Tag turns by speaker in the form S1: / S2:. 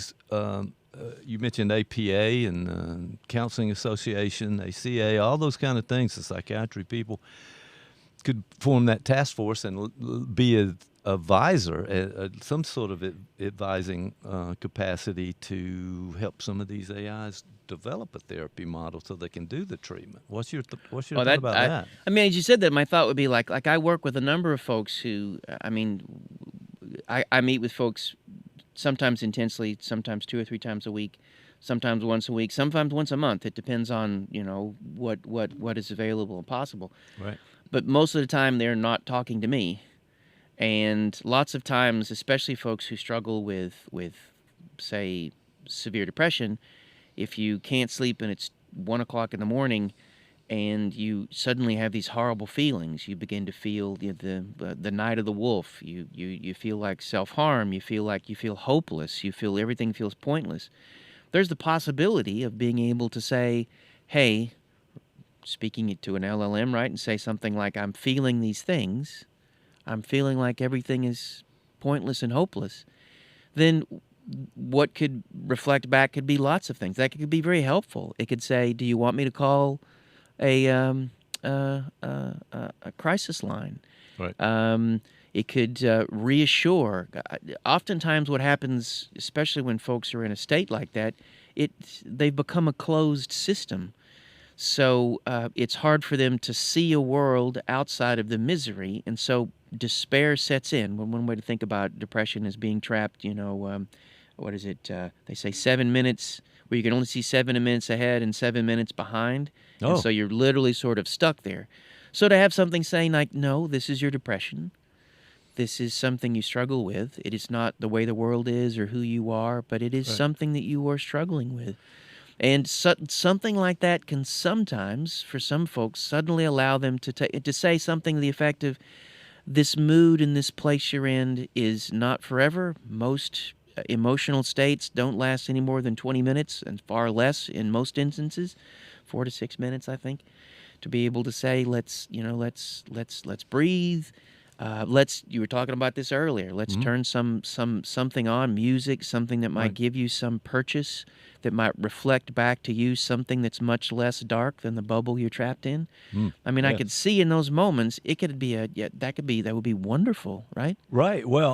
S1: these, you mentioned APA and Counseling Association, ACA, all those kind of things, the psychiatry people could form that task force and be a advisor, some sort of advising capacity to help some of these AIs develop a therapy model so they can do the treatment. What's your thought about that?
S2: I mean, as you said that, my thought would be like I work with a number of folks who, I mean, I meet with folks sometimes intensely, sometimes 2 or 3 times a week, sometimes once a week, sometimes once a month. It depends on, you know, what is available and possible.
S1: Right.
S2: But most of the time, they're not talking to me. And lots of times, especially folks who struggle with say, severe depression, if you can't sleep and it's 1 o'clock in the morning and you suddenly have these horrible feelings, you begin to feel the night of the wolf. You feel like self-harm. You feel hopeless. You feel everything feels pointless. There's the possibility of being able to say, hey, speaking it to an LLM, right, and say something like, I'm feeling these things. I'm feeling like everything is pointless and hopeless. Then what could reflect back could be lots of things. That could be very helpful. It could say, do you want me to call a crisis line?
S1: Right.
S2: It could reassure. Oftentimes what happens, especially when folks are in a state like that, they've become a closed system. So it's hard for them to see a world outside of the misery, and so despair sets in. One way to think about depression is being trapped, you know, what is it? They say 7 minutes, where you can only see 7 minutes ahead and 7 minutes behind, and so you're literally sort of stuck there. So to have something saying like, no, this is your depression, this is something you struggle with, it is not the way the world is or who you are, but it is something that you are struggling with. And something like that can sometimes, for some folks, suddenly allow them to say something to the effect of, this mood and this place you're in is not forever. Most emotional states don't last any more than 20 minutes, and far less in most instances, 4 to 6 minutes, I think. To be able to say, let's breathe. You were talking about this earlier. Let's turn something on, music, something that might give you some purchase, that might reflect back to you something that's much less dark than the bubble you're trapped in. I mean, I could see in those moments, it could be that would be wonderful, right?
S1: Right. Well,